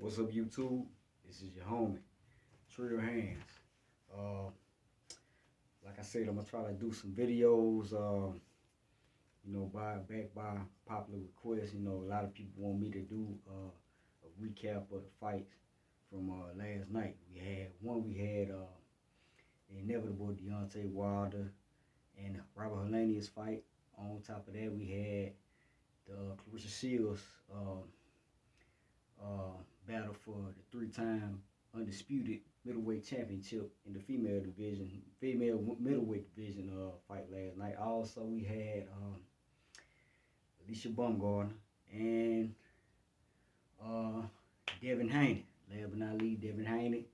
What's up, YouTube? This is your homie, Trio Hands. Uh, like I said, I'm gonna try to do some videos. Back by popular request. A lot of people want me to do a recap of the fights from last night. We had the inevitable Deontay Wilder and Robert Helenius fight. On top of that, we had the Clarissa Shields battle for the three-time undisputed middleweight championship in the female middleweight division fight last night. Also, we had Alicia Baumgardner and Devin Haney, last but not least, Devin Haney.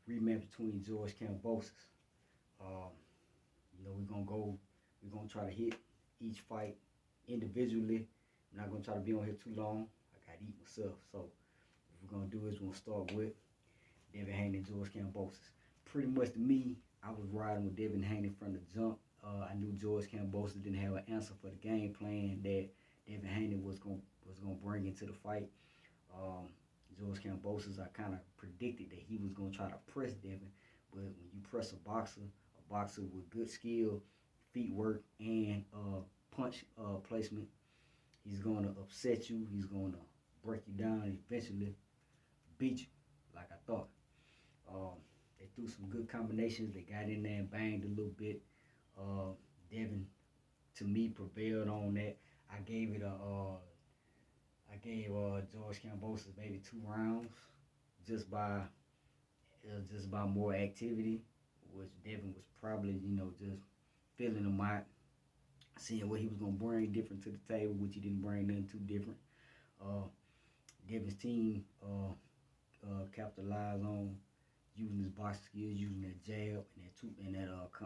Rematch between George Kambosos. We're gonna try to hit each fight individually. I'm not gonna try to be on here too long. I gotta eat myself. So what we're gonna do is we're gonna start with Devin Haney and George Kambosos. Pretty much to me, I was riding with Devin Haney from the jump. I knew George Kambosos didn't have an answer for the game plan that Devin Haney was gonna bring into the fight. George Kambosos, I kind of predicted that he was gonna try to press Devin, but when you press a boxer with good skill, feet work, and punch placement, he's gonna upset you. He's gonna break you down and eventually beat you, like I thought. They threw some good combinations. They got in there and banged a little bit. Devin, to me, prevailed on that. I gave George Kambosos maybe 2 rounds just by more activity, which Devin was probably just feeling him out, seeing what he was gonna bring different to the table, which he didn't bring nothing too different. Devin's team capitalized on using his boxing skills, using that jab and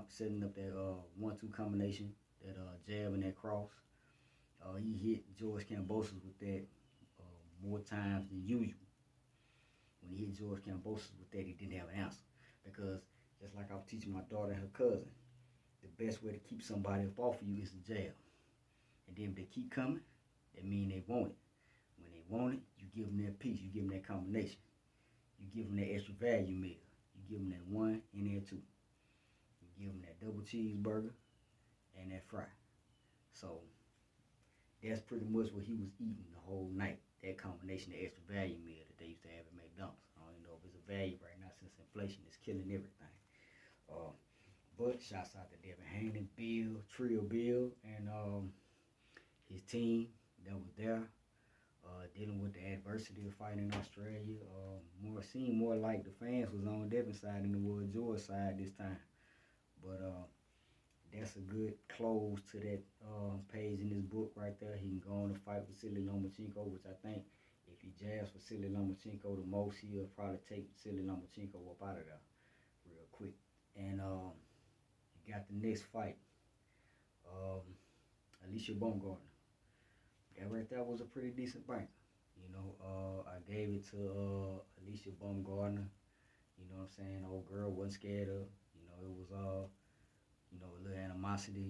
setting up that 1-2 combination, that jab and that cross. He hit George Kambosos with that more times than usual. When he hit George Kambosos with that, he didn't have an answer, because just like I was teaching my daughter and her cousin, the best way to keep somebody up off of you is the jab. And then if they keep coming, that means they want it. When they want it, you give them that piece, you give them that combination. You give them that extra value meal. You give them that 1 and that 2. You give them that double cheeseburger and that fry. So that's pretty much what he was eating the whole night. That combination, the extra value meal that they used to have at McDonald's. I don't even know if it's a value right now since inflation is killing everything. But shouts out to Devin Haney, Bill, and his team that was there, dealing with the adversity of fighting in Australia. Seemed more like the fans was on Devin's side than it was George's side this time. But that's a good close to that page in this book right there. He can go on to fight with Vasily Lomachenko, which I think if he jabs Vasily Lomachenko the most, he'll probably take Vasily Lomachenko up out of there real quick. And you got the next fight, Alicia Baumgardner. That right there was a pretty decent bank. I gave it to Alicia Baumgardner. You know what I'm saying? Old girl wasn't scared of. It was a little animosity,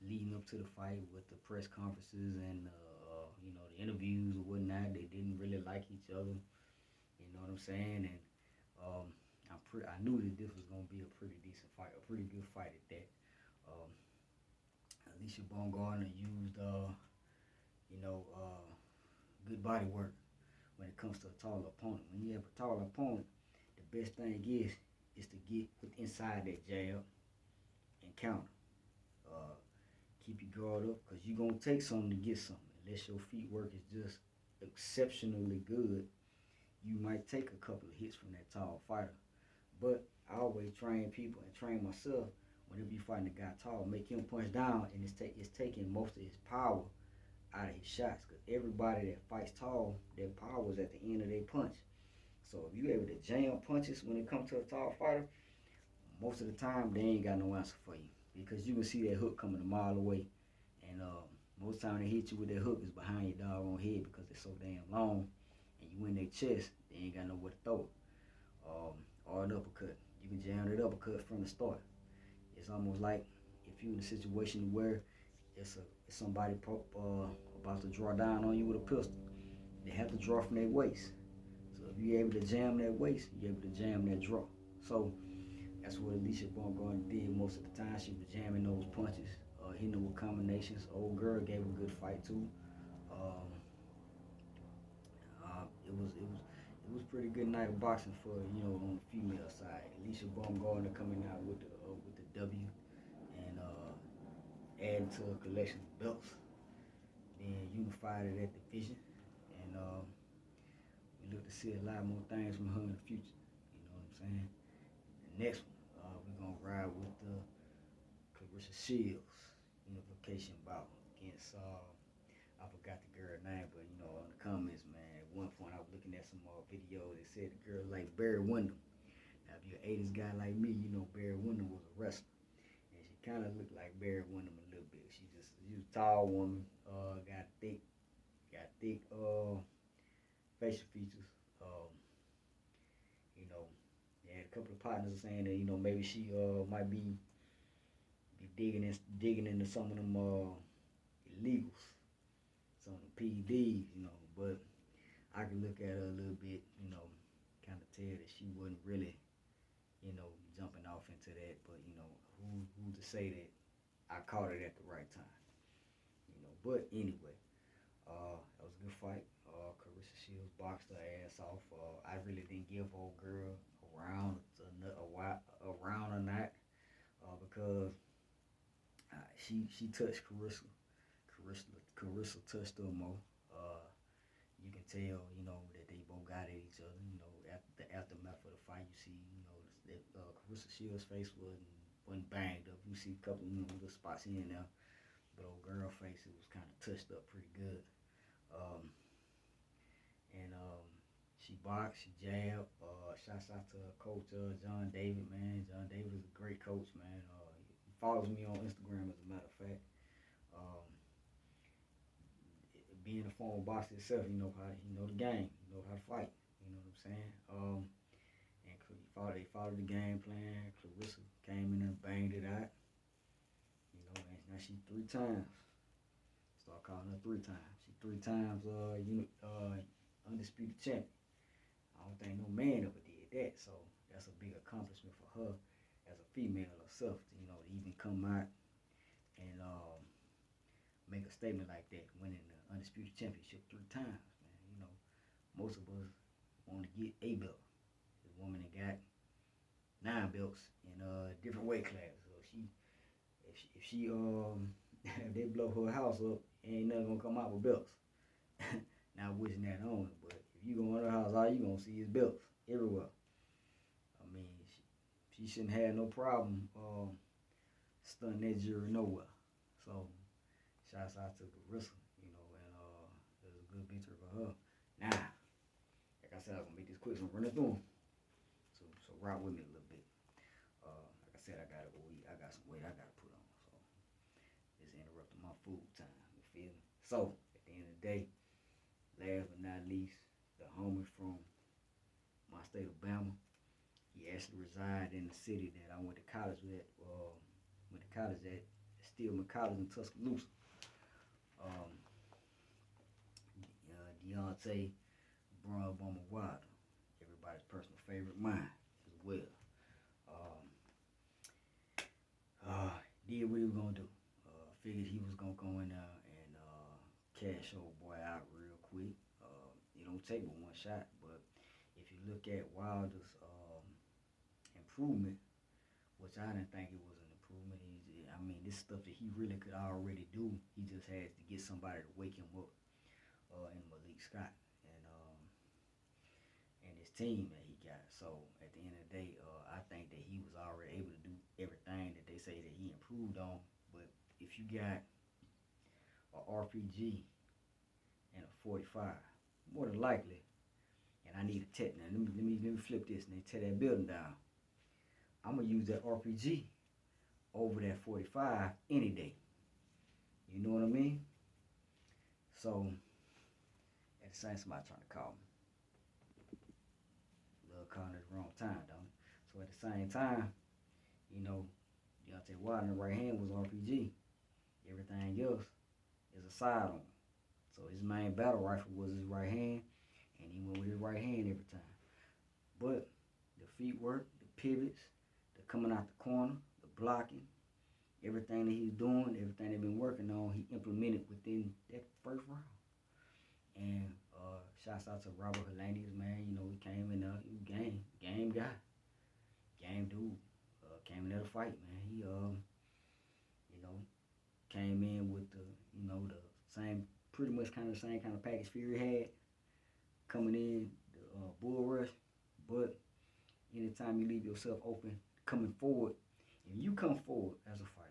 leading up to the fight with the press conferences and the interviews or whatnot. They didn't really like each other. You know what I'm saying? And I knew that this was gonna be a pretty decent fight, a pretty good fight at that. Alicia Baumgardner used good body work when it comes to a taller opponent. When you have a taller opponent, the best thing is to get inside that jab and counter. Keep your guard up, because you're going to take something to get something. Unless your feet work is just exceptionally good, you might take a couple of hits from that tall fighter. But I always train people and train myself, whenever you fighting a guy tall, make him punch down, and it's taking most of his power out of his shots, because everybody that fights tall, their power is at the end of their punch. So if you're able to jam punches when it comes to a tall fighter, most of the time they ain't got no answer for you, because you can see that hook coming a mile away, and most time they hit you with that hook is behind your doggone head, because they're so damn long, and you in their chest, they ain't got nowhere to throw it. Or an uppercut, you can jam that uppercut from the start. It's almost like if you're in a situation where it's somebody about to draw down on you with a pistol, they have to draw from their waist. So if you're able to jam that waist, you're able to jam that draw. So that's what Alicia Baumgardner did most of the time. She was jamming those punches, hitting them with combinations. Old girl gave a good fight too. Um, it was pretty good night of boxing for on the female side. Alicia Baumgardner coming out with the W and adding to a collection of belts. Then unified at that division, and we look to see a lot more things from her in the future. You know what I'm saying? The next one, we're gonna ride with the Clarissa Shields unification bout against I forgot the girl's name, but in the comments, man, at one point I was looking at some videos that said the girl like Barry Windham. Now, if you're an 80s guy like me, Barry Windham was a wrestler, and she kind of looked like Barry Windham a little bit. She was a tall woman, got thick facial features. They had a couple of partners saying that maybe she might be digging into some of them illegals, some of the PEDs, but I could look at her a little bit, kind of tell that she wasn't really, jumping off into that. But who to say that I caught it at the right time, But anyway, that was a good fight. Clarissa Shields boxed her ass off. I really didn't give old girl a round or not, because she touched Clarissa. Clarissa touched her more. You can tell, that they both got at each other. After the aftermath of the fight, you see, that Clarissa Shields' face wasn't banged up. You see a couple, little spots here and there, but old girl face, it was kind of touched up pretty good. She boxed, she jabbed. Shouts out to coach John David, man. John David is a great coach, man. He follows me on Instagram, as a matter of fact. Being a former boxer himself, he know the game, he know how to fight. You know what I'm saying? And they followed the game plan. Clarissa came in and banged it out. And now she 3 times. Start calling her 3 times. She 3 times undisputed champion. I don't think no man ever did that, so that's a big accomplishment for her as a female herself, to even come out and make a statement like that, winning the undisputed championship 3 times, man. Most of us want to get a belt. The woman that got 9 belts in different weight classes. So if she if they blow her house up, ain't nothing gonna come out with belts. Not wishing that on her, but if you go in her house, all you gonna see is belts everywhere. I mean, she shouldn't have no problem stunning that jury nowhere. So shouts out to Clarissa, and it was a good victory for her. Now, like I said, I'm gonna make this quick, so I'm running through them. So rock with me a little bit. Like I said, I got some weight I gotta put on, so it's interrupting my food time. You feel me? So at the end of the day, last but not least, the homie from my state of Bama. He actually resided in the city that I went to college at. Stillman College in Tuscaloosa. Deontay Baumgardner, everybody's personal favorite, mine as well. Did what he was gonna do. Figured he was gonna go in there and cash old boy out real quick. It don't take but one shot, but if you look at Wilder's improvement, which I didn't think it was an improvement. This stuff that he really could already do. He just has to get somebody to wake him up, in Malik Scott and his team that he got. So at the end of the day, I think that he was already able to do everything that they say that he improved on. But if you got a RPG and a 45, more than likely, and I need a tech now. Let me flip this and then tear that building down. I'm gonna use that RPG over that 45 any day. You know what I mean? So at the same, somebody trying to call me. Love calling at the wrong time, don't it? So at the same time, Deontay Wilder, right hand was RPG. Everything else is a side on. So his main battle rifle was his right hand, and he went with his right hand every time. But the feet work, the pivots, the coming out the corner, the blocking, everything that he's doing, everything they've been working on, he implemented within that first round. And shouts out to Robert Haney, man. You know, he came in game guy, game dude. Came in there to fight, man. He you know, came in with the the same, pretty much kind of the same kind of package Fury had coming in, the bull rush. But anytime you leave yourself open, coming forward, if you come forward as a fighter,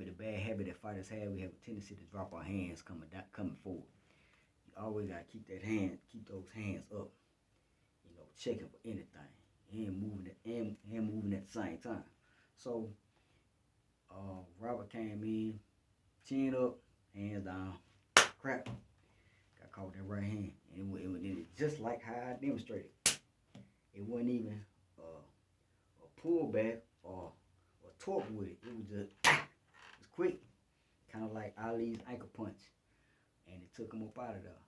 the bad habit that fighters have, we have a tendency to drop our hands coming forward. You always gotta keep those hands up, checking for anything and moving at the same time. So Robert came in, chin up, hands down, crap, got caught with that right hand, and it just like how I demonstrated. It wasn't even a pullback or torque with it. It was just it's quick, kind of like Ali's ankle punch, and it took him up out of there.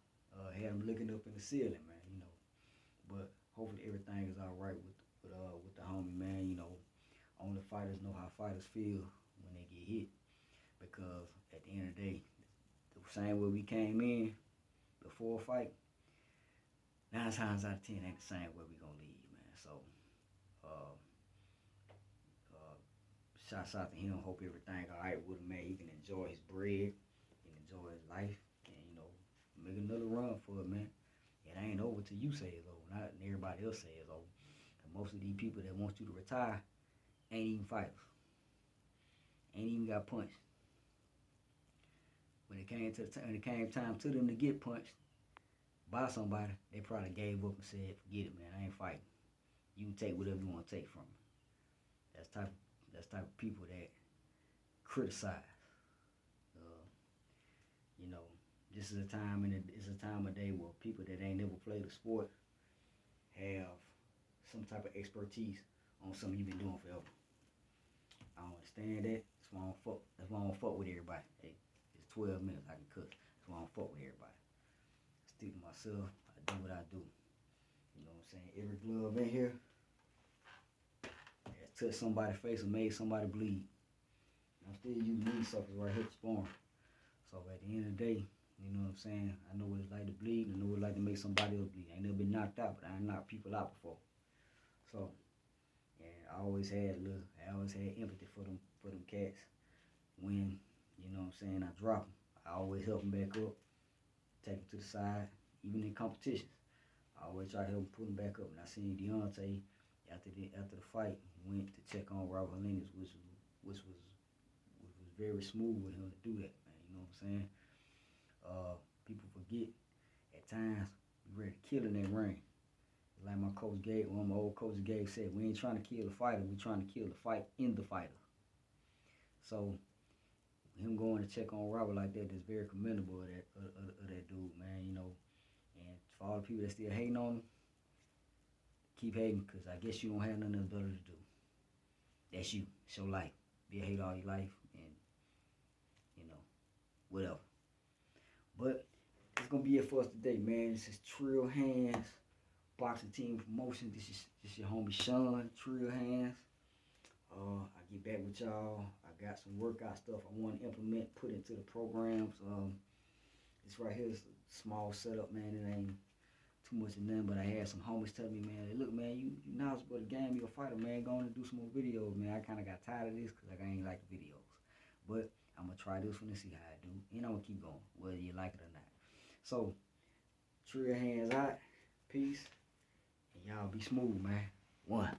Had him looking up in the ceiling, man. But hopefully everything is all right with the homie, man. Only fighters know how fighters feel when they get hit, because at the end of the day, the same way we came in before a fight, 9 times out of 10 ain't the same way we gonna leave, man. So shouts out to him. Hope everything all right with him, man. He can enjoy his bread and enjoy his life, and make another run for it, man. It ain't over till you say it's over, not everybody else say it's over. And most of these people that want you to retire ain't even fighters, ain't even got punched. When it came time to them to get punched by somebody, they probably gave up and said, "Forget it, man. I ain't fighting. You can take whatever you want to take from me." That's type of people that criticize. This is a time of day where people that ain't never played a sport have some type of expertise on something you've been doing forever. I don't understand that. That's why I don't fuck with everybody. Hey, it's 12 minutes. I can cuss. That's why I don't fuck with everybody. I stick to myself. I do what I do. You know what I'm saying? Every glove in here has touched somebody's face or made somebody bleed. I'm still using these suckers right here to sparring. So at the end of the day, you know what I'm saying? I know what it's like to bleed. I know what it's like to make somebody else bleed. I ain't never been knocked out, but I ain't knocked people out before. So, and I always had empathy for them cats. When, you know what I'm saying, I drop them, I always help them back up, take them to the side, even in competitions. I always try to help them pull them back up. And I seen Deontay after the fight went to check on Robert Haney, which was very smooth with him to do that, man. You know what I'm saying? People forget at times we ready to kill in that ring. Like my old coach Gabe said, we ain't trying to kill the fighter, we trying to kill the fight in the fighter. So him going to check on Robert like that is very commendable of that dude, man. And for all the people that still hating on him, keep hating, because I guess you don't have nothing better to do. That's you. It's your life. Be a hater all your life, and whatever. But it's gonna be it for us today, man. This is Trill Hands Boxing Team Promotion. This is your homie Sean, Trill Hands. I get back with y'all. I got some workout stuff I want to implement, put into the programs. This right here is a small setup, man. It ain't too much of nothing, but I had some homies tell me, man, look, man, you knowledgeable the game, you're a fighter, man. Go on and do some more videos, man. I kind of got tired of this because I ain't like the videos. But I'm going to try this one and see how I do. And I'm going to keep going, whether you like it or not. So, Trill Hands out. Peace. And y'all be smooth, man. One.